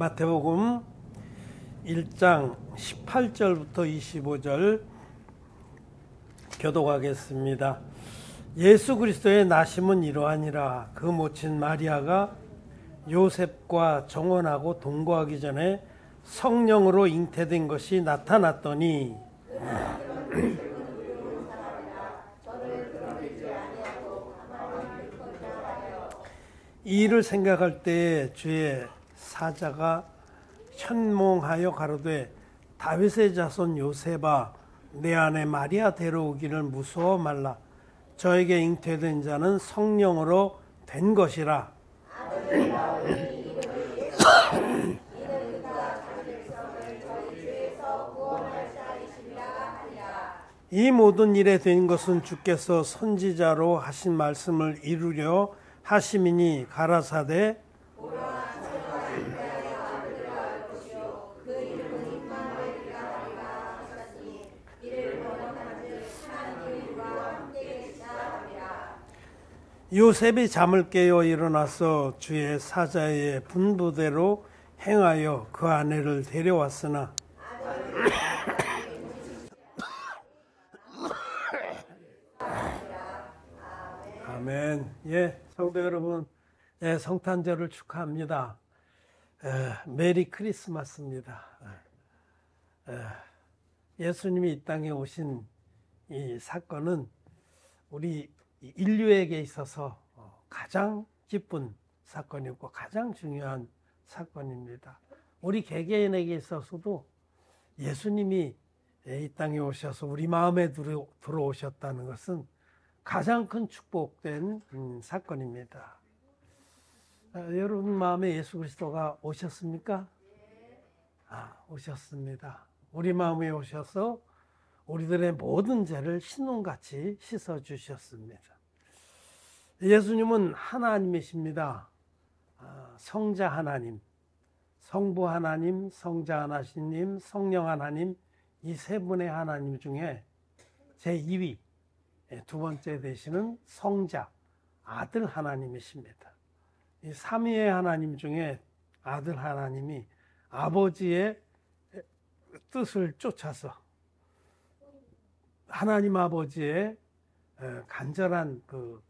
마태복음 1장 18절부터 25절 교독하겠습니다. 예수 그리스도의 나심은 이러하니라. 그 모친 마리아가 요셉과 정혼하고 동거하기 전에 성령으로 잉태된 것이 나타났더니 이 일을 생각할 때에 주의 사자가 현몽하여 가로되 다윗의 자손 요셉아 내 아내 마리아 데려오기를 무서워 말라. 저에게 잉태된 자는 성령으로 된 것이라. 이 모든 일에 된 것은 주께서 선지자로 하신 말씀을 이루려 하심이니 가라사대 요셉이 잠을 깨어 일어나서 주의 사자의 분부대로 행하여 그 아내를 데려왔으나 아멘. 예, 성도 여러분, 예, 성탄절을 축하합니다. 메리 크리스마스입니다. 예수님이 이 땅에 오신 이 사건은 우리 인류에게 있어서 가장 기쁜 사건이고 가장 중요한 사건입니다. 우리 개개인에게 있어서도 예수님이 이 땅에 오셔서 우리 마음에 들어오셨다는 것은 가장 큰 축복된 사건입니다. 여러분 마음에 예수 그리스도가 오셨습니까? 오셨습니다. 우리 마음에 오셔서 우리들의 모든 죄를 신혼같이 씻어주셨습니다. 예수님은 하나님이십니다. 성자 하나님, 성부 하나님, 성자 하나님, 성령 하나님, 이 세 분의 하나님 중에 제2위, 두 번째 되시는 성자, 아들 하나님이십니다. 이 삼위의 하나님 중에 아들 하나님이 아버지의 뜻을 쫓아서 하나님 아버지의 간절한 그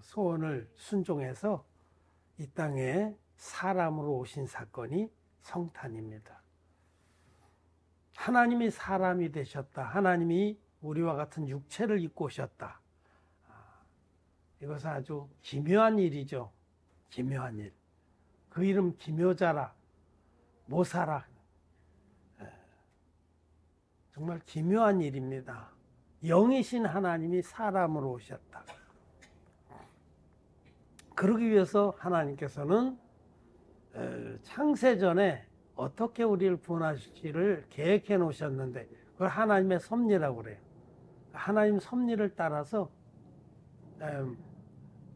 소원을 순종해서 이 땅에 사람으로 오신 사건이 성탄입니다. 하나님이 사람이 되셨다. 하나님이 우리와 같은 육체를 입고 오셨다. 이것은 아주 기묘한 일이죠. 기묘한 일. 그 이름 기묘자라, 모사라. 정말 기묘한 일입니다. 영이신 하나님이 사람으로 오셨다. 그러기 위해서 하나님께서는 창세전에 어떻게 우리를 구원하실지를 계획해 놓으셨는데 그걸 하나님의 섭리라고 그래요. 하나님 섭리를 따라서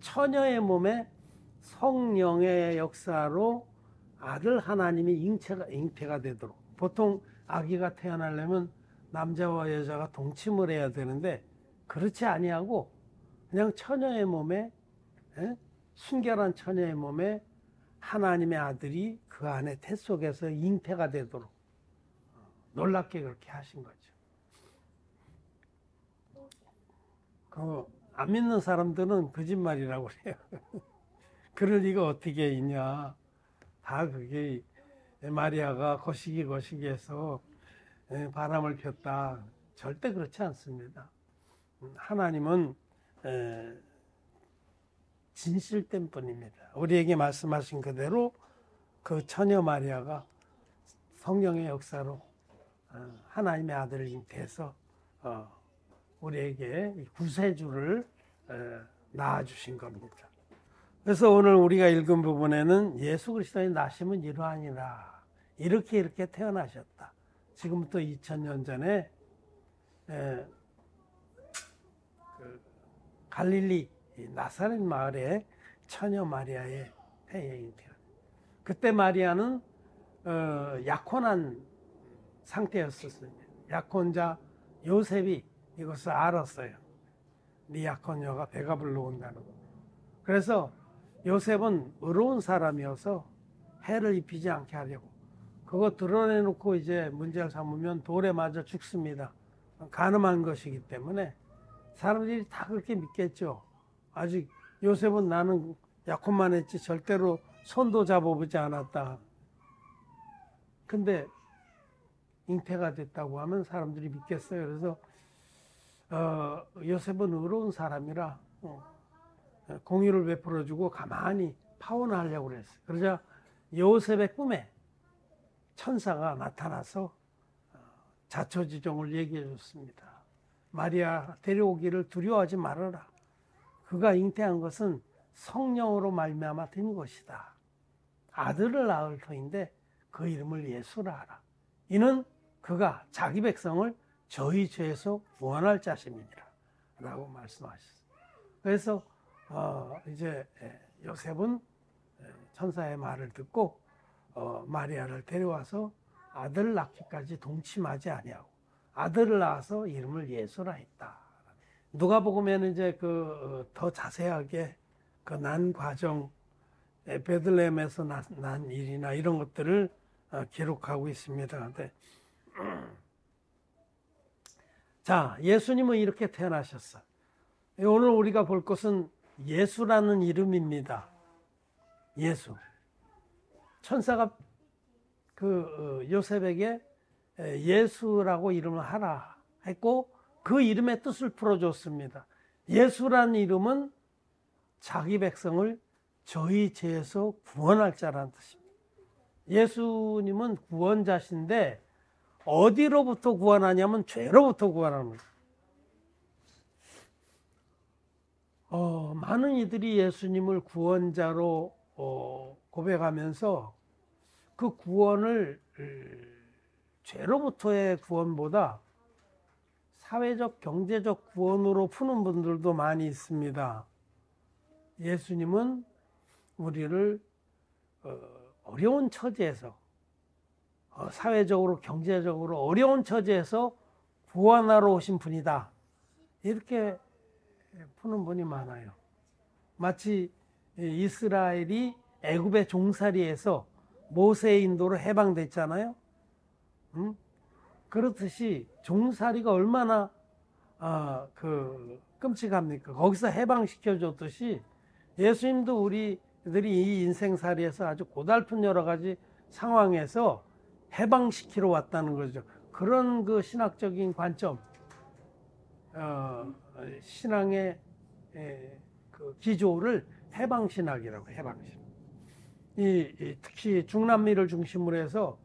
처녀의 몸에 성령의 역사로 아들 하나님이 잉태가 되도록, 보통 아기가 태어나려면 남자와 여자가 동침을 해야 되는데 그렇지 아니하고 그냥 처녀의 몸에, 순결한 처녀의 몸에 하나님의 아들이 그 안에 태 속에서 잉태가 되도록 놀랍게 그렇게 하신 거죠. 안 믿는 사람들은 거짓말이라고 그래요. 그럴 리가 어떻게 있냐. 다 그게 마리아가 거시기해서 바람을 폈다. 절대 그렇지 않습니다. 하나님은 진실된 분입니다. 우리에게 말씀하신 그대로 그 처녀 마리아가 성령의 역사로 하나님의 아들을 잉태해서 우리에게 구세주를 낳아주신 겁니다. 그래서 오늘 우리가 읽은 부분에는 예수 그리스도의 나심은 이러하니라. 이렇게 태어나셨다. 지금부터 2000년 전에 갈릴리 나사렛 마을에 처녀 마리아의 태에 잉태한. 그때 마리아는 약혼한 상태였었습니다. 약혼자 요셉이 이것을 알았어요. 네 약혼녀가 배가 불러온다는 거. 그래서 요셉은 의로운 사람이어서 해를 입히지 않게 하려고 그거 드러내놓고 이제 문제를 삼으면 돌에 맞아 죽습니다. 간음한 것이기 때문에 사람들이 다 그렇게 믿겠죠. 아직 요셉은 나는 약혼만 했지 절대로 손도 잡아보지 않았다. 근데 잉태가 됐다고 하면 사람들이 믿겠어요. 그래서 요셉은 의로운 사람이라 공의를 베풀어주고 가만히 파혼하려고 그랬어요. 그러자 요셉의 꿈에 천사가 나타나서 자초지종을 얘기해 줬습니다. 마리아 데려오기를 두려워하지 말아라. 그가 잉태한 것은 성령으로 말미암아 된 것이다. 아들을 낳을 터인데 그 이름을 예수라 하라. 이는 그가 자기 백성을 저희 죄에서 구원할 자심이니라 라고 말씀하셨습니다. 그래서 이제 요셉은 천사의 말을 듣고 마리아를 데려와서 아들 낳기까지 동침하지 아니하고 아들을 낳아서 이름을 예수라 했다. 누가복음에는 이제 더 자세하게 그 난 과정, 베들레헴에서 난 일이나 이런 것들을 기록하고 있습니다. 근데 자, 예수님은 이렇게 태어나셨어. 오늘 우리가 볼 것은 예수라는 이름입니다. 예수. 천사가 요셉에게 예수라고 이름을 하라 했고 그 이름의 뜻을 풀어줬습니다. 예수라는 이름은 자기 백성을 저희 죄에서 구원할 자라는 뜻입니다. 예수님은 구원자신데 어디로부터 구원하냐면 죄로부터 구원합니다. 많은 이들이 예수님을 구원자로 고백하면서 그 구원을 죄로부터의 구원보다 사회적, 경제적 구원으로 푸는 분들도 많이 있습니다. 예수님은 우리를 어려운 처지에서 사회적으로, 경제적으로 어려운 처지에서 구원하러 오신 분이다. 이렇게 푸는 분이 많아요. 마치 이스라엘이 애굽의 종살이에서 모세의 인도로 해방됐잖아요. 그렇듯이 종살이가 얼마나 끔찍합니까? 거기서 해방시켜줬듯이 예수님도 우리들이 이 인생살이에서 아주 고달픈 여러 가지 상황에서 해방시키러 왔다는 거죠. 그런 그 신학적인 관점, 신앙의 그 기조를 해방신학이라고 해방신학. 특히 중남미를 중심으로 해서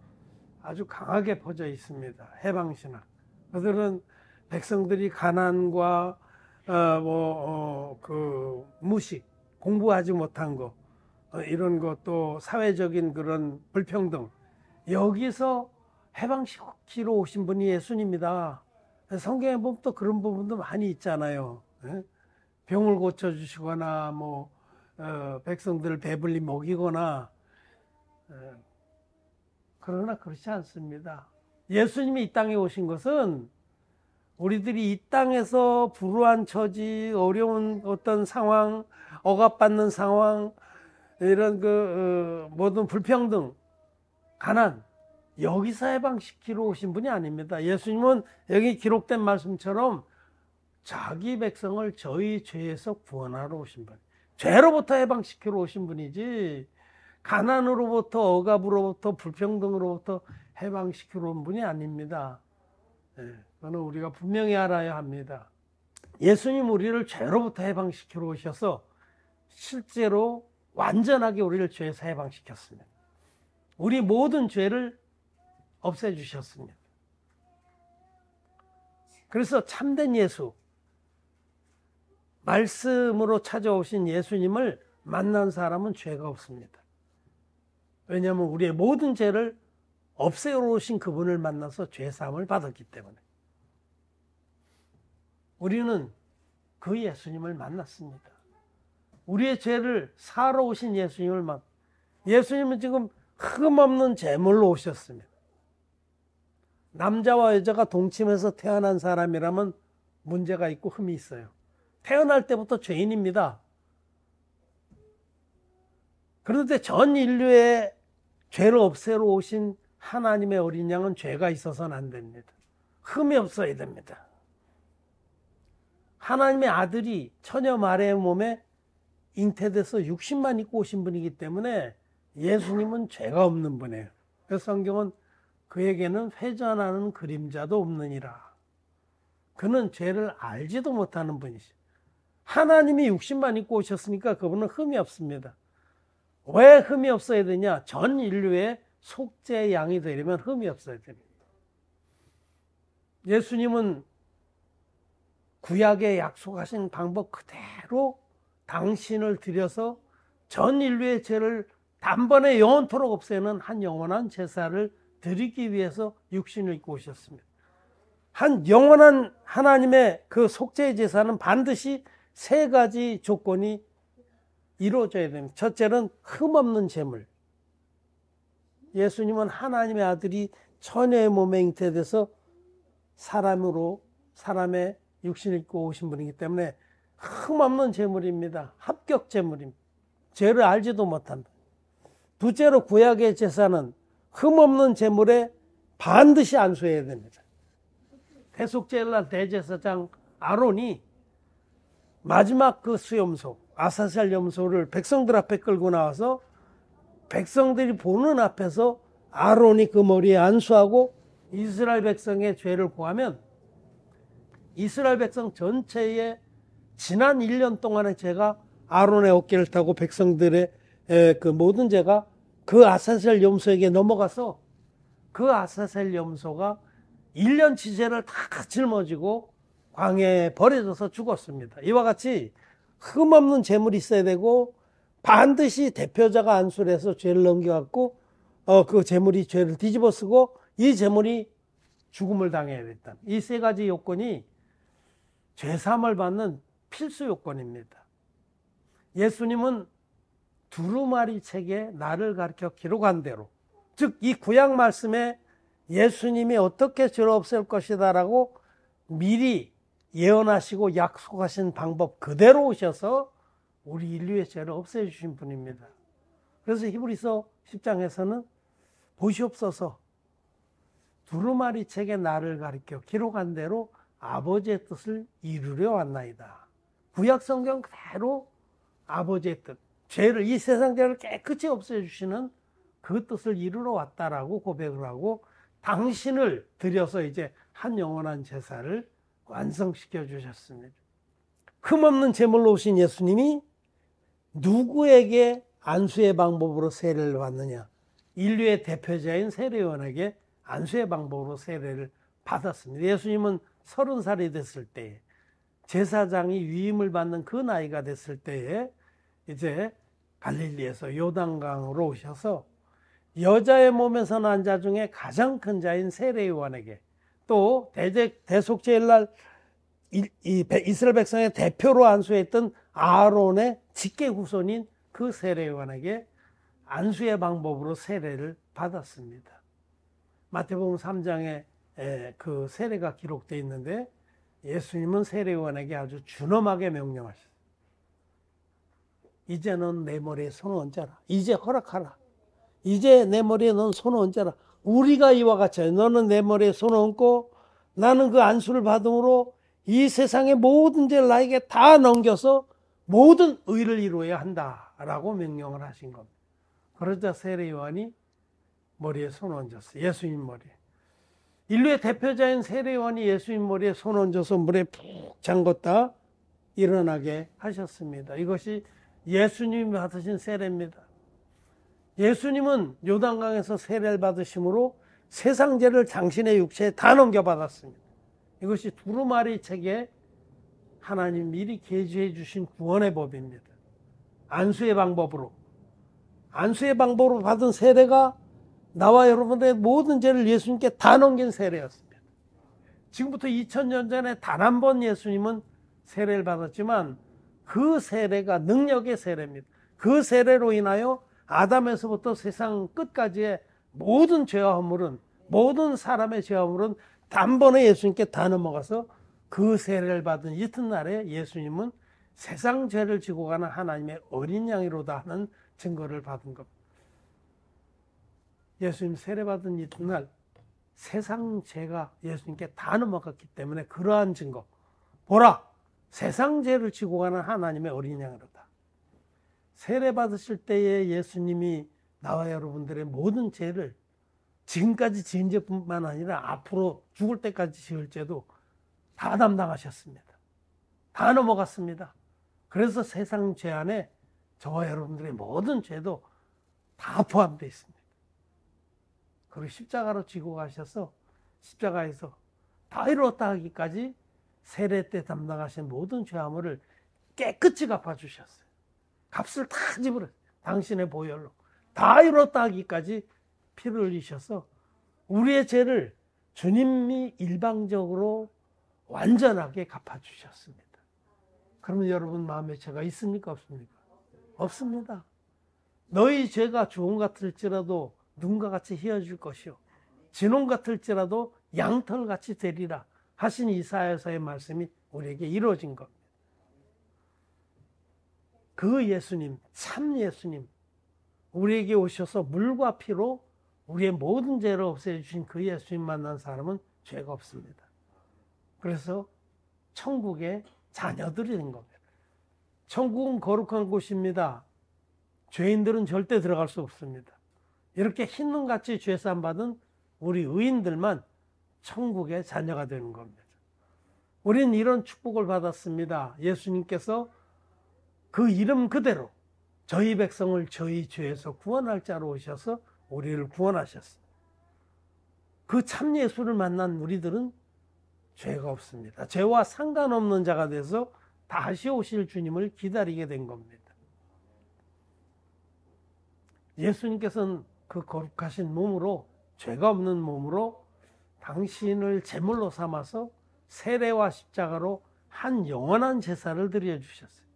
아주 강하게 퍼져 있습니다. 해방신학. 그들은 백성들이 가난과 무식, 공부하지 못한 거, 이런 것도 사회적인 그런 불평등, 여기서 해방시키러 오신 분이 예수님이다. 성경에 보면 또 그런 부분도 많이 있잖아요. 병을 고쳐주시거나 백성들을 배불리 먹이거나, 그러나 그렇지 않습니다. 예수님이 이 땅에 오신 것은 우리들이 이 땅에서 불우한 처지, 어려운 어떤 상황, 억압받는 상황, 이런 모든 불평등, 가난, 여기서 해방시키러 오신 분이 아닙니다. 예수님은 여기 기록된 말씀처럼 자기 백성을 저희 죄에서 구원하러 오신 분, 죄로부터 해방시키러 오신 분이지 가난으로부터, 억압으로부터, 불평등으로부터 해방시키러 온 분이 아닙니다. 그거는 우리가 분명히 알아야 합니다. 예수님 우리를 죄로부터 해방시키러 오셔서 실제로 완전하게 우리를 죄에서 해방시켰습니다. 우리 모든 죄를 없애주셨습니다. 그래서 참된 예수, 말씀으로 찾아오신 예수님을 만난 사람은 죄가 없습니다. 왜냐하면 우리의 모든 죄를 없애러 오신 그분을 만나서 죄사함을 받았기 때문에. 우리는 그 예수님을 만났습니다. 우리의 죄를 사러 오신 예수님을 예수님은 지금 흠없는 제물로 오셨습니다. 남자와 여자가 동침해서 태어난 사람이라면 문제가 있고 흠이 있어요. 태어날 때부터 죄인입니다. 그런데 전 인류의 죄를 없애러 오신 하나님의 어린 양은 죄가 있어서는 안 됩니다. 흠이 없어야 됩니다. 하나님의 아들이 처녀 마리아의 몸에 잉태돼서 60만 입고 오신 분이기 때문에 예수님은 죄가 없는 분이에요. 그래서 성경은 그에게는 회전하는 그림자도 없느니라. 그는 죄를 알지도 못하는 분이시죠. 하나님이 60만 입고 오셨으니까 그분은 흠이 없습니다. 왜 흠이 없어야 되냐? 전 인류의 속죄의 양이 되려면 흠이 없어야 됩니다. 예수님은 구약에 약속하신 방법 그대로 당신을 들여서 전 인류의 죄를 단번에 영원토록 없애는 한 영원한 제사를 드리기 위해서 육신을 입고 오셨습니다. 한 영원한 하나님의 그 속죄의 제사는 반드시 세 가지 조건이 이루어져야 됩니다. 첫째는 흠없는 제물. 예수님은 하나님의 아들이 처녀의 몸에 잉태돼서 사람으로 사람의 육신을 입고 오신 분이기 때문에 흠없는 제물입니다. 합격 제물입니다. 죄를 알지도 못한다. 둘째로 구약의 제사는 흠없는 제물에 반드시 안수해야 됩니다. 대속죄일날 대제사장 아론이 마지막 그 수염소 아사셀 염소를 백성들 앞에 끌고 나와서 백성들이 보는 앞에서 아론이 그 머리에 안수하고 이스라엘 백성의 죄를 고하면 이스라엘 백성 전체의 지난 1년 동안의 죄가 아론의 어깨를 타고 백성들의 그 모든 죄가 그 아사셀 염소에게 넘어가서 그 아사셀 염소가 1년치 죄를 다 짊어지고 광야에 버려져서 죽었습니다. 이와 같이 흠없는 제물이 있어야 되고 반드시 대표자가 안수를 해서 죄를 넘겨갖고 그 제물이 죄를 뒤집어 쓰고 이 제물이 죽음을 당해야 됐다. 이 세 가지 요건이 죄사함을 받는 필수 요건입니다. 예수님은 두루마리 책에 나를 가르쳐 기록한 대로, 즉 이 구약 말씀에 예수님이 어떻게 죄를 없앨 것이다라고 미리 예언하시고 약속하신 방법 그대로 오셔서 우리 인류의 죄를 없애주신 분입니다. 그래서 히브리서 10장에서는 보시옵소서 두루마리 책에 나를 가리켜 기록한 대로 아버지의 뜻을 이루려 왔나이다. 구약 성경 그대로 아버지의 뜻, 죄를 이 세상 죄를 깨끗이 없애주시는 그 뜻을 이루러 왔다라고 고백을 하고 당신을 들여서 이제 한 영원한 제사를 완성시켜 주셨습니다. 흠없는 제물로 오신 예수님이 누구에게 안수의 방법으로 세례를 받느냐? 인류의 대표자인 세례요한에게 안수의 방법으로 세례를 받았습니다. 예수님은 30살이 됐을 때 제사장이 위임을 받는 그 나이가 됐을 때에 이제 갈릴리에서 요단강으로 오셔서 여자의 몸에서 난 자 중에 가장 큰 자인 세례요한에게 또 대속죄일날 이스라엘 백성의 대표로 안수했던 아론의 직계 후손인 그 세례요한에게 안수의 방법으로 세례를 받았습니다. 마태복음 3장에 그 세례가 기록되어 있는데 예수님은 세례요한에게 아주 준엄하게 명령하셨어요. 이제는 내 머리에 손을 얹어라. 이제 허락하라. 이제 내 머리에 넌 손을 얹어라. 우리가 이와 같이 너는 내 머리에 손을 얹고 나는 그 안수를 받음으로 이 세상의 모든 죄를 나에게 다 넘겨서 모든 의를 이루어야 한다라고 명령을 하신 겁니다. 그러자 세례요한이 머리에 손을 얹었어요. 예수님 머리에. 인류의 대표자인 세례요한이 예수님 머리에 손을 얹어서 물에 푹 잠궜다 일어나게 하셨습니다. 이것이 예수님이 받으신 세례입니다. 예수님은 요단강에서 세례를 받으심으로 세상 죄를 당신의 육체에 다 넘겨받았습니다. 이것이 두루마리 책에 하나님 미리 계시해 주신 구원의 법입니다. 안수의 방법으로 받은 세례가 나와 여러분의 모든 죄를 예수님께 다 넘긴 세례였습니다. 지금부터 2000년 전에 단 한 번 예수님은 세례를 받았지만 그 세례가 능력의 세례입니다. 그 세례로 인하여 아담에서부터 세상 끝까지의 모든 죄와 허물은, 모든 사람의 죄와 허물은 단번에 예수님께 다 넘어가서 그 세례를 받은 이튿날에 예수님은 세상 죄를 지고 가는 하나님의 어린 양이로다 하는 증거를 받은 겁니다. 예수님 세례받은 이튿날 세상 죄가 예수님께 다 넘어갔기 때문에 그러한 증거. 보라! 세상 죄를 지고 가는 하나님의 어린 양이로다. 세례받으실 때에 예수님이 나와 여러분들의 모든 죄를 지금까지 지은 죄뿐만 아니라 앞으로 죽을 때까지 지을 죄도 다 담당하셨습니다. 다 넘어갔습니다. 그래서 세상 죄 안에 저와 여러분들의 모든 죄도 다 포함되어 있습니다. 그리고 십자가로 지고 가셔서 십자가에서 다 이루었다 하기까지 세례 때 담당하신 모든 죄화물을 깨끗이 갚아주셨어요. 값을 다 지불했어요. 당신의 보혈로. 다 이루었다 하기까지 피를 흘리셔서 우리의 죄를 주님이 일방적으로 완전하게 갚아주셨습니다. 그러면 여러분 마음에 죄가 있습니까? 없습니까? 없습니다. 너희 죄가 주홍 같을지라도 눈과 같이 희어질 것이요 진홍 같을지라도 양털같이 되리라 하신 이사야서의 말씀이 우리에게 이루어진 겁니다. 그 예수님, 참 예수님, 우리에게 오셔서 물과 피로 우리의 모든 죄를 없애주신 그 예수님 만난 사람은 죄가 없습니다. 그래서 천국의 자녀들이 된 겁니다. 천국은 거룩한 곳입니다. 죄인들은 절대 들어갈 수 없습니다. 이렇게 흰눈같이 죄산 받은 우리 의인들만 천국의 자녀가 되는 겁니다. 우리는 이런 축복을 받았습니다. 예수님께서 그 이름 그대로 저희 백성을 저희 죄에서 구원할 자로 오셔서 우리를 구원하셨습니다. 그 참 예수를 만난 우리들은 죄가 없습니다. 죄와 상관없는 자가 돼서 다시 오실 주님을 기다리게 된 겁니다. 예수님께서는 그 거룩하신 몸으로, 죄가 없는 몸으로 당신을 제물로 삼아서 세례와 십자가로 한 영원한 제사를 드려주셨어요.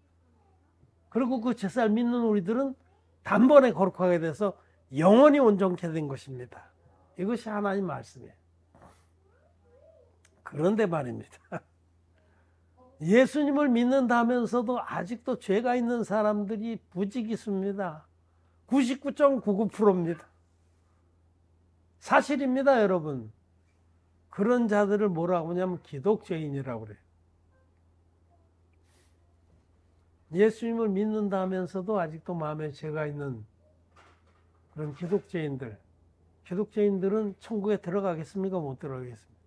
그리고 그 제사를 믿는 우리들은 단번에 거룩하게 돼서 영원히 온전케 된 것입니다. 이것이 하나님 말씀이에요. 그런데 말입니다. 예수님을 믿는다면서도 아직도 죄가 있는 사람들이 부지기수입니다. 99.99%입니다. 사실입니다, 여러분. 그런 자들을 뭐라고 하냐면 기독죄인이라고 그래요. 예수님을 믿는다면서도 아직도 마음에 죄가 있는 그런 기독죄인들. 기독죄인들은 천국에 들어가겠습니까? 못 들어가겠습니까?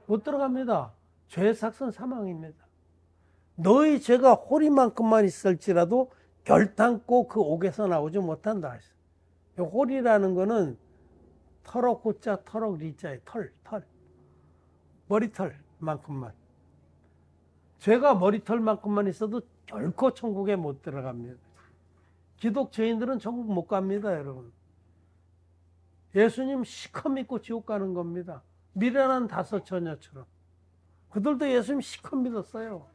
못 들어갑니다. 죄의 삭은 사망입니다. 너희 죄가 호리만큼만 있을지라도 결탄코 그 옥에서 나오지 못한다. 호리라는 거는 털억 호자 털억 리자의 털. 머리털만큼만. 죄가 머리털만큼만 있어도 결코 천국에 못 들어갑니다. 기독죄인들은 천국 못 갑니다, 여러분. 예수님 시커 믿고 지옥 가는 겁니다. 미련한 5 처녀처럼. 그들도 예수님 시커 믿었어요.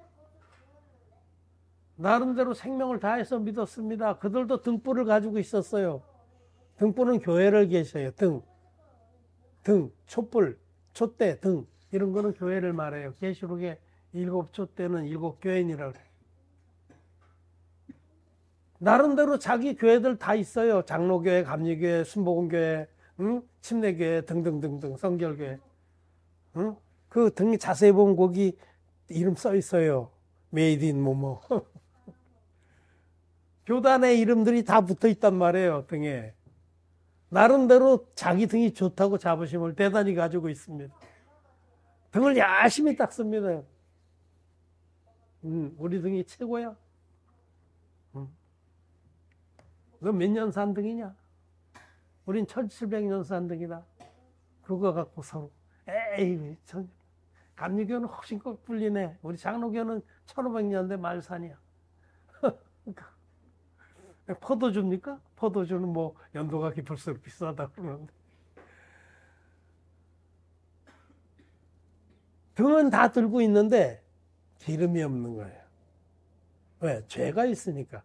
나름대로 생명을 다해서 믿었습니다. 그들도 등불을 가지고 있었어요. 등불은 교회를 계셔요. 등, 촛불, 촛대, 등. 이런 거는 교회를 말해요. 계시록에 7 촛대는 7 교인이라고 그래요. 나름대로 자기 교회들 다 있어요. 장로교회, 감리교회, 순복음교회, 침례교회 등등등등, 성결교회. 그 등 자세히 보면 거기 이름 써 있어요. 메이드 인 뭐뭐. 교단의 이름들이 다 붙어 있단 말이에요, 등에. 나름대로 자기 등이 좋다고 자부심을 대단히 가지고 있습니다. 등을 열심히 닦습니다. 우리 등이 최고야. 너 몇 년 산 등이냐? 우린 1700년 산 등이다. 그거 갖고 서로 에이, 감리교는 훨씬 꼭 불리네. 우리 장로교는 1500년대 말산이야. 포도주입니까? 포도주는 뭐 연도가 깊을수록 비싸다 그러는데. 등은 다 들고 있는데 기름이 없는 거예요. 왜? 죄가 있으니까.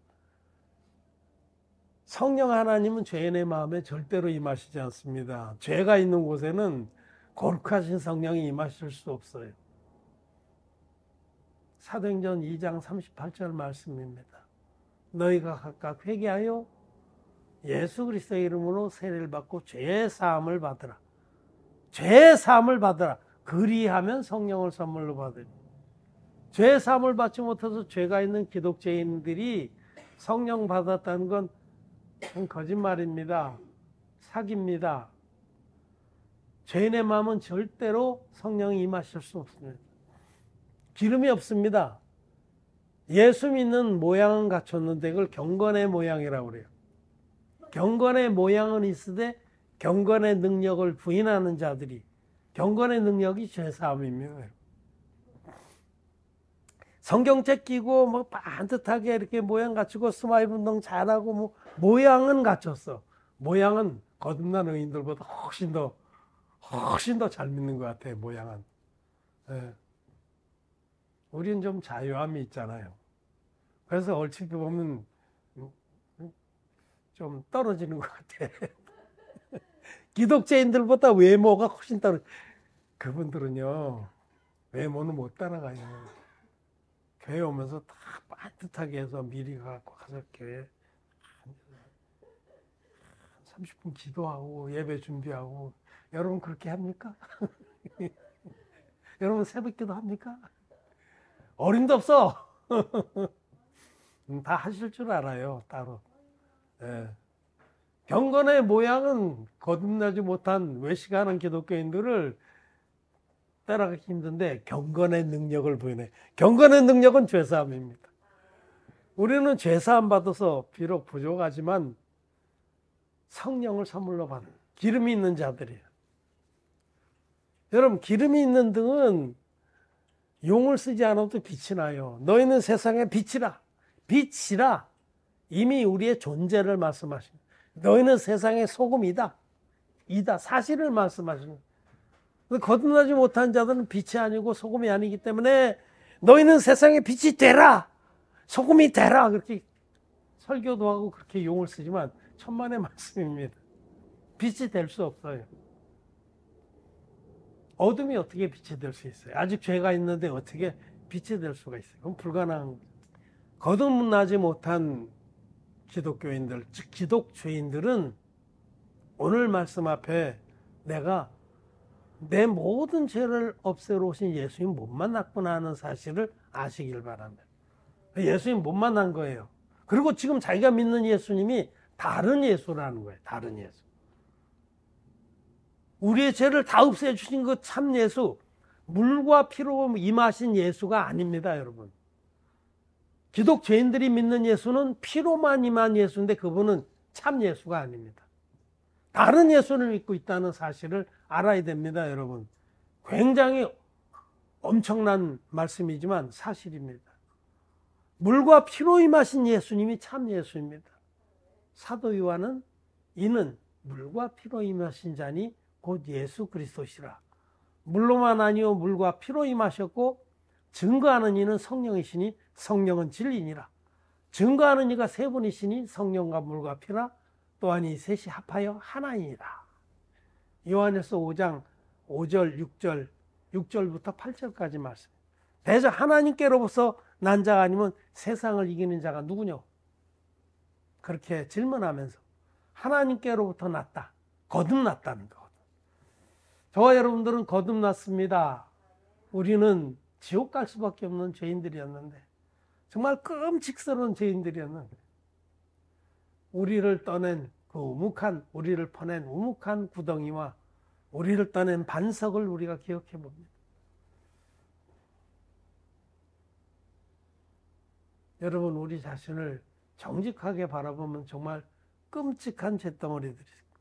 성령 하나님은 죄인의 마음에 절대로 임하시지 않습니다. 죄가 있는 곳에는 거룩하신 성령이 임하실 수 없어요. 사도행전 2장 38절 말씀입니다. 너희가 각각 회개하여 예수 그리스도의 이름으로 세례를 받고 죄 사함을 받으라. 죄 사함을 받으라. 그리하면 성령을 선물로 받으리. 죄 사함을 받지 못해서 죄가 있는 기독교인들이 성령 받았다는 건 거짓말입니다. 사기입니다. 죄인의 마음은 절대로 성령이 임하실 수 없습니다. 기름이 없습니다. 예수 믿는 모양은 갖췄는데 그걸 경건의 모양이라고 그래요. 경건의 모양은 있으되 경건의 능력을 부인하는 자들이, 경건의 능력이 죄사함입니다. 성경책 끼고 뭐 반듯하게 이렇게 모양 갖추고 스마일 운동 잘하고 뭐 모양은 갖췄어. 모양은 거듭난 의인들보다 훨씬 더 잘 믿는 것 같아요. 모양은. 예. 우리는 좀 자유함이 있잖아요. 그래서 얼핏 보면 좀 떨어지는 것 같아. 기독교인들보다 외모가 훨씬 그분들은요, 외모는 못 따라가요. 교회 오면서 다 반듯하게 해서 미리 가서 교회 30분 기도하고 예배 준비하고. 여러분 그렇게 합니까? 여러분 새벽기도 합니까? 어림도 없어. 다 하실 줄 알아요, 따로. 예. 경건의 모양은 거듭나지 못한 외식하는 기독교인들을 따라가기 힘든데 경건의 능력을 보이네. 경건의 능력은 죄사함입니다. 우리는 죄사함 받아서 비록 부족하지만 성령을 선물로 받은 기름이 있는 자들이에요. 여러분 기름이 있는 등은 용을 쓰지 않아도 빛이 나요. 너희는 세상의 빛이라. 빛이라. 이미 우리의 존재를 말씀하십니다. 너희는 세상의 소금이다. 사실을 말씀하십니다. 거듭나지 못한 자들은 빛이 아니고 소금이 아니기 때문에 너희는 세상의 빛이 되라. 소금이 되라. 그렇게 설교도 하고 그렇게 용을 쓰지만 천만의 말씀입니다. 빛이 될 수 없어요. 어둠이 어떻게 빛이 될 수 있어요? 아직 죄가 있는데 어떻게 빛이 될 수가 있어요? 그건 불가능한 거죠. 거듭나지 못한 기독교인들, 즉 기독죄인들은 오늘 말씀 앞에 내가 내 모든 죄를 없애러 오신 예수님 못 만났구나 하는 사실을 아시길 바랍니다. 예수님 못 만난 거예요. 그리고 지금 자기가 믿는 예수님이 다른 예수라는 거예요. 다른 예수. 우리의 죄를 다 없애주신 그 참 예수, 물과 피로 임하신 예수가 아닙니다, 여러분. 기독죄인들이 믿는 예수는 피로만 임한 예수인데 그분은 참 예수가 아닙니다. 다른 예수를 믿고 있다는 사실을 알아야 됩니다, 여러분. 굉장히 엄청난 말씀이지만 사실입니다. 물과 피로 임하신 예수님이 참 예수입니다. 사도 요한은 이는 물과 피로 임하신 자니 곧 예수 그리스도시라. 물로만 아니요 물과 피로 임하셨고 증거하는 이는 성령이시니 성령은 진리니라. 증거하는 이가 세 분이시니 성령과 물과 피라. 또한 이 셋이 합하여 하나이니라. 요한일서 5장 5절 6절부터 8절까지 말씀. 대저 하나님께로부터 난 자가 아니면 세상을 이기는 자가 누구냐? 그렇게 질문하면서 하나님께로부터 났다. 거듭났다는 거거든. 저와 여러분들은 거듭났습니다. 우리는 지옥 갈 수밖에 없는 죄인들이었는데, 정말 끔찍스러운 죄인들이었는데, 우리를 떠낸 그 우리를 퍼낸 우묵한 구덩이와 우리를 떠낸 반석을 우리가 기억해 봅니다. 여러분, 우리 자신을 정직하게 바라보면 정말 끔찍한 잿덩어리들이 있습니다.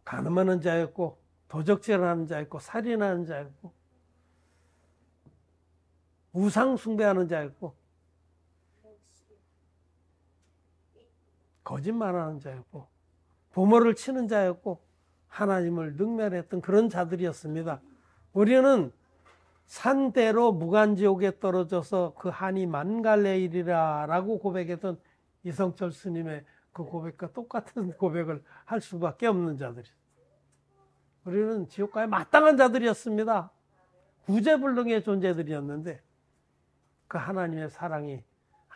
간음하는 자였고, 도적질하는 자였고, 살인하는 자였고, 우상 숭배하는 자였고, 거짓말하는 자였고, 부모를 치는 자였고, 하나님을 능멸했던 그런 자들이었습니다. 우리는 산대로 무간지옥에 떨어져서 그 한이 만갈래이리라 라고 고백했던 이성철 스님의 그 고백과 똑같은 고백을 할 수밖에 없는 자들이. 우리는 지옥가에 마땅한 자들이었습니다. 구제불능의 존재들이었는데 그 하나님의 사랑이,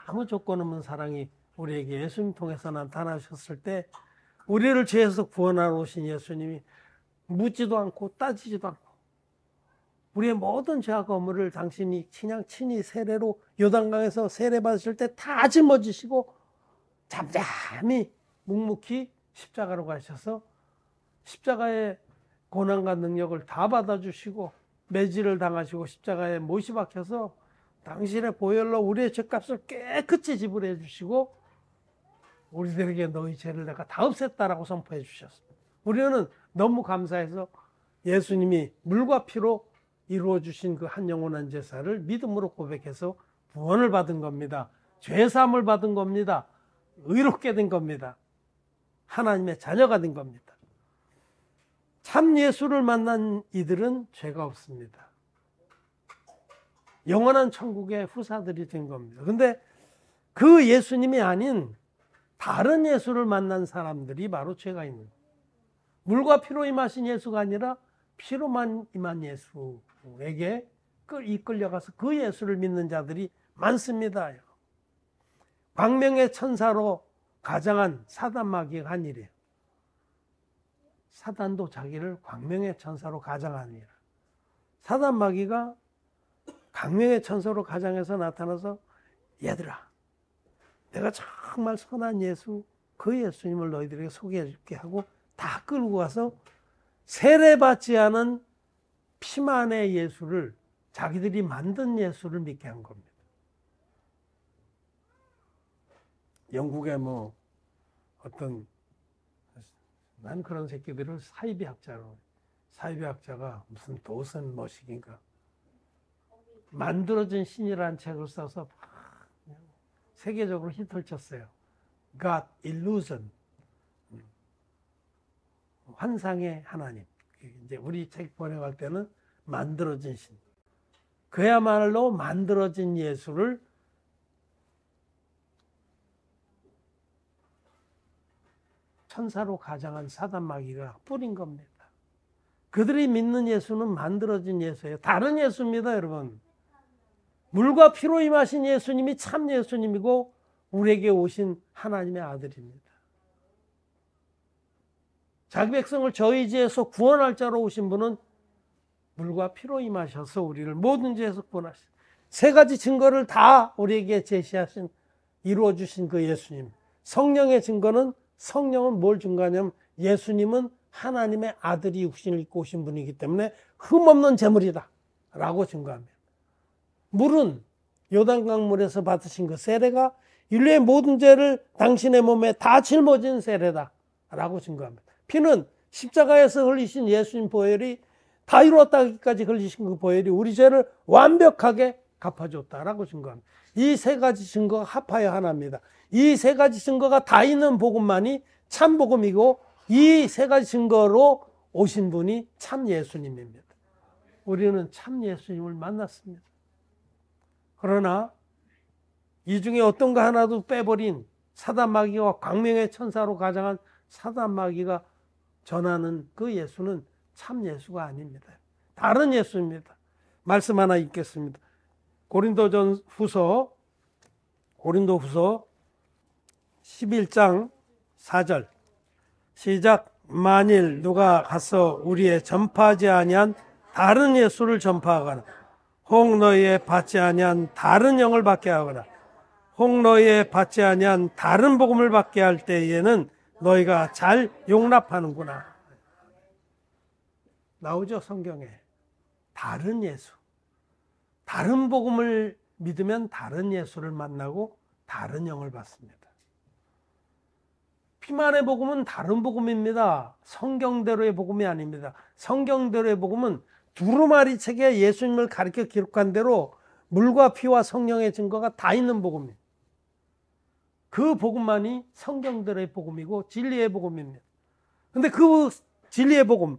아무 조건 없는 사랑이 우리에게 예수님 통해서 나타나셨을 때 우리를 죄에서 구원하러 오신 예수님이 묻지도 않고 따지지도 않고 우리의 모든 죄와 거물을 당신이 그냥 친히 세례로 요단강에서 세례 받으실 때 다 짊어지시고 잠잠히 묵묵히 십자가로 가셔서 십자가의 고난과 능력을 다 받아주시고 매질을 당하시고 십자가에 못이 박혀서 당신의 보혈로 우리의 죄값을 깨끗이 지불해 주시고 우리들에게 너희 죄를 내가 다 없앴다라고 선포해 주셨습니다. 우리는 너무 감사해서 예수님이 물과 피로 이루어 주신 그 한 영원한 제사를 믿음으로 고백해서 구원을 받은 겁니다. 죄 사함을 받은 겁니다. 의롭게 된 겁니다. 하나님의 자녀가 된 겁니다. 참 예수를 만난 이들은 죄가 없습니다. 영원한 천국의 후사들이 된 겁니다. 근데 그 예수님이 아닌 다른 예수를 만난 사람들이 바로 죄가 있는 거예요. 물과 피로 임하신 예수가 아니라 피로만 임한 예수에게 이끌려가서 그 예수를 믿는 자들이 많습니다. 광명의 천사로 가장한 사단 마귀가 한 일이에요. 사단도 자기를 광명의 천사로 가장하니라. 사단 마귀가 광명의 천사로 가장해서 나타나서 얘들아, 내가 정말 선한 예수, 그 예수님을 너희들에게 소개해 줄게 하고 다 끌고 가서 세례받지 않은 피만의 예수를 자기들이 만든 예수를 믿게 한 겁니다. 영국의 난 그런 새끼들을 사이비학자가 무슨 도슨 머식인가 만들어진 신이라는 책을 써서 세계적으로 히트를 쳤어요. God Illusion, 환상의 하나님. 이제 우리 책 번역할 때는 만들어진 신. 그야말로 만들어진 예수를 천사로 가장한 사단 마귀가 뿌린 겁니다. 그들이 믿는 예수는 만들어진 예수예요. 다른 예수입니다, 여러분. 물과 피로 임하신 예수님이 참 예수님이고 우리에게 오신 하나님의 아들입니다. 자기 백성을 저희 죄에서 구원할 자로 오신 분은 물과 피로 임하셔서 우리를 모든 죄에서 구원하신 세 가지 증거를 다 우리에게 제시하신 이루어주신 그 예수님. 성령의 증거는 성령은 뭘 증거하냐면 예수님은 하나님의 아들이 육신을 입고 오신 분이기 때문에 흠없는 제물이다 라고 증거합니다. 물은 요단강 물에서 받으신 그 세례가 인류의 모든 죄를 당신의 몸에 다 짊어진 세례다 라고 증거합니다. 피는 십자가에서 흘리신 예수님 보혈이 다 이루었다기까지 흘리신 그 보혈이 우리 죄를 완벽하게 갚아줬다라고 증거합니다. 이 세 가지 증거가 합하여 하나입니다. 이 세 가지 증거가 다 있는 복음만이 참 복음이고 이 세 가지 증거로 오신 분이 참 예수님입니다. 우리는 참 예수님을 만났습니다. 그러나 이 중에 어떤 거 하나도 빼버린 사단 마귀와 광명의 천사로 가장한 사단 마귀가 전하는 그 예수는 참 예수가 아닙니다. 다른 예수입니다. 말씀 하나 읽겠습니다. 고린도 후서 11장 4절 시작. 만일 누가 가서 우리의 전파하지 아니한 다른 예수를 전파하거나 혹 너희의 받지 아니한 다른 영을 받게 하거나 혹 너희의 받지 아니한 다른 복음을 받게 할 때에는 너희가 잘 용납하는구나. 나오죠, 성경에. 다른 예수. 다른 복음을 믿으면 다른 예수를 만나고 다른 영을 받습니다. 피만의 복음은 다른 복음입니다. 성경대로의 복음이 아닙니다. 성경대로의 복음은 두루마리 책에 예수님을 가르쳐 기록한 대로 물과 피와 성령의 증거가 다 있는 복음입니다. 그 복음만이 성경대로의 복음이고 진리의 복음입니다. 그런데 그 진리의 복음,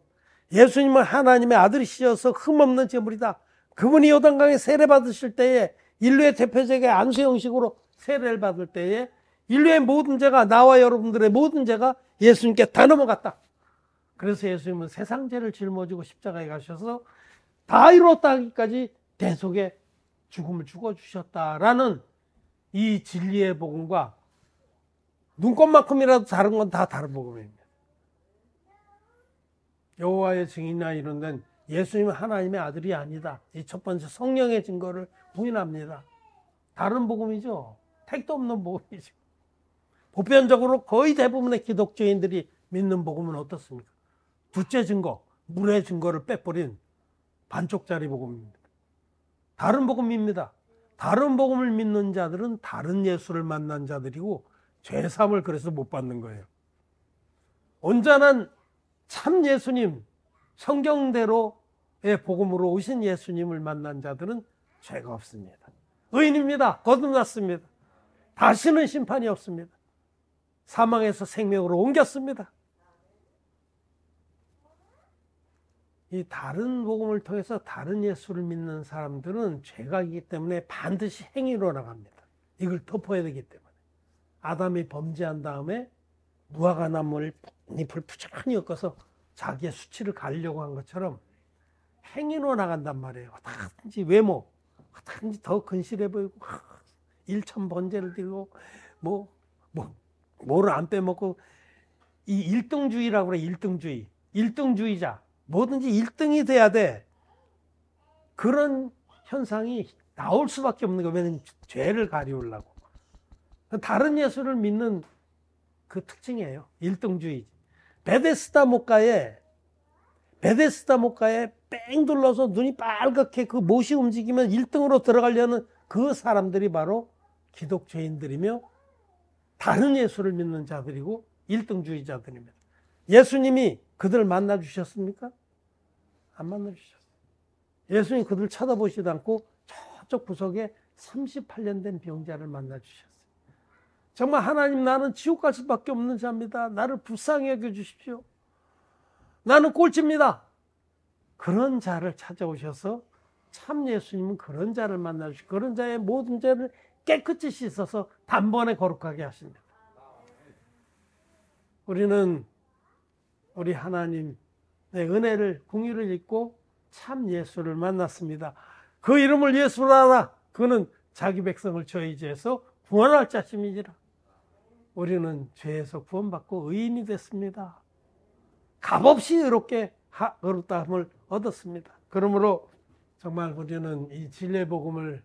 예수님은 하나님의 아들이시여서 흠없는 제물이다. 그분이 요단강에 세례 받으실 때에 인류의 대표적인 안수 형식으로 세례를 받을 때에 인류의 모든 죄가, 나와 여러분들의 모든 죄가 예수님께 다 넘어갔다. 그래서 예수님은 세상 죄를 짊어지고 십자가에 가셔서 다 이루었다 하기까지 대속의 죽음을 죽어주셨다라는 이 진리의 복음과 눈곱만큼이라도 다른 건 다 다른 복음입니다. 여호와의 증인이나 이런 데는 예수님은 하나님의 아들이 아니다. 이 첫 번째 성령의 증거를 부인합니다. 다른 복음이죠. 택도 없는 복음이죠. 보편적으로 거의 대부분의 기독교인들이 믿는 복음은 어떻습니까? 둘째 증거, 물의 증거를 빼버린 반쪽짜리 복음입니다. 다른 복음입니다. 다른 복음을 믿는 자들은 다른 예수를 만난 자들이고 죄사함을 그래서 못 받는 거예요. 온전한 참 예수님, 성경대로의 복음으로 오신 예수님을 만난 자들은 죄가 없습니다. 의인입니다. 거듭났습니다. 다시는 심판이 없습니다. 사망에서 생명으로 옮겼습니다. 이 다른 복음을 통해서 다른 예수를 믿는 사람들은 죄가 있기 때문에 반드시 행위로 나갑니다. 이걸 덮어야 되기 때문에. 아담이 범죄한 다음에 무화과 나무를 잎을 부지런히 엮어서 자기의 수치를 가리려고 한 것처럼 행위로 나간단 말이에요. 어떻게든지 외모, 어떻게든지 더 근실해 보이고 일천 번제를 들고 뭐를 안 빼먹고 이 일등주의라고 그래. 일등주의자. 뭐든지 1등이 돼야 돼. 그런 현상이 나올 수밖에 없는 거예요. 왜냐면 죄를 가리우려고. 다른 예수를 믿는 그 특징이에요. 1등주의. 베데스다 목가에 뺑 둘러서 눈이 빨갛게 그 못이 움직이면 1등으로 들어가려는 그 사람들이 바로 기독교인들이며 다른 예수를 믿는 자들이고 1등주의자들입니다. 예수님이 그들을 만나 주셨습니까? 안 만나 주셨어요. 예수님이 그들을 쳐다보시도 않고 저쪽 구석에 38년 된 병자를 만나 주셨어요. 정말 하나님, 나는 지옥 갈 수밖에 없는 자입니다. 나를 불쌍히 여겨주십시오. 나는 꼴찌입니다. 그런 자를 찾아오셔서 참 예수님은 그런 자를 만나 주시고 그런 자의 모든 죄를 깨끗이 씻어서 단번에 거룩하게 하십니다. 우리는 우리 하나님의 은혜를, 공의를 잊고 참 예수를 만났습니다. 그 이름을 예수로 하라. 그는 자기 백성을 저희 죄에서 구원할 자심이니라. 우리는 죄에서 구원받고 의인이 됐습니다. 값없이 의롭다함을 얻었습니다. 그러므로 정말 우리는 이 진리의 복음을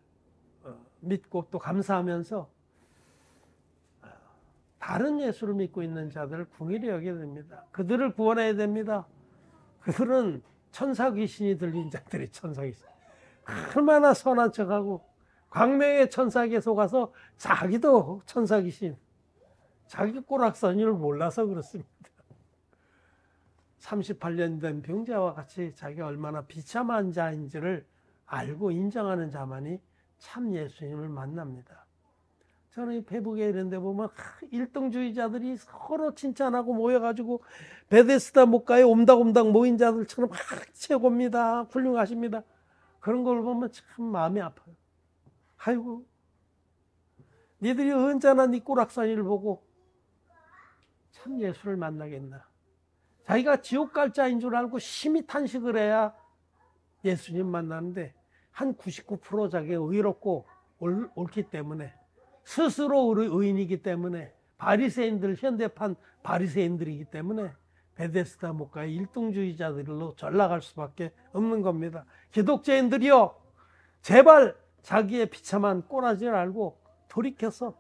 믿고 또 감사하면서 다른 예수를 믿고 있는 자들을 궁일히 여겨야 됩니다. 그들을 구원해야 됩니다. 그들은 천사 귀신이 들린 자들이 천사 귀신. 얼마나 선한 척하고 광명의 천사에게 속아서 자기도 천사 귀신. 자기 꼬락서니를 몰라서 그렇습니다. 38년 된 병자와 같이 자기가 얼마나 비참한 자인지를 알고 인정하는 자만이 참 예수님을 만납니다. 저는 이 페북에 이런 데 보면 1등주의자들이 서로 칭찬하고 모여가지고 베데스다 목가에 옴닥옴닥 모인 자들처럼 최고입니다. 훌륭하십니다. 그런 걸 보면 참 마음이 아파요. 아이고, 니들이 언제나 네 꼬락서니를 보고 참 예수를 만나겠나. 자기가 지옥 갈 자인 줄 알고 심히 탄식을 해야 예수님 만나는데 한 99% 자기가 의롭고 옳기 때문에 스스로 의인이기 때문에 바리새인들, 현대판 바리새인들이기 때문에 베데스다 목가의 1등주의자들로 전락할 수밖에 없는 겁니다. 기독교인들이요, 제발 자기의 비참한 꼬라지를 알고 돌이켜서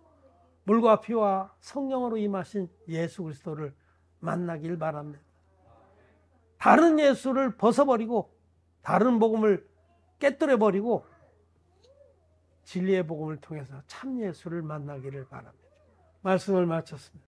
물과 피와 성령으로 임하신 예수 그리스도를 만나길 바랍니다. 다른 예수를 벗어버리고 다른 복음을 깨뜨려버리고 진리의 복음을 통해서 참 예수를 만나기를 바랍니다. 말씀을 마쳤습니다.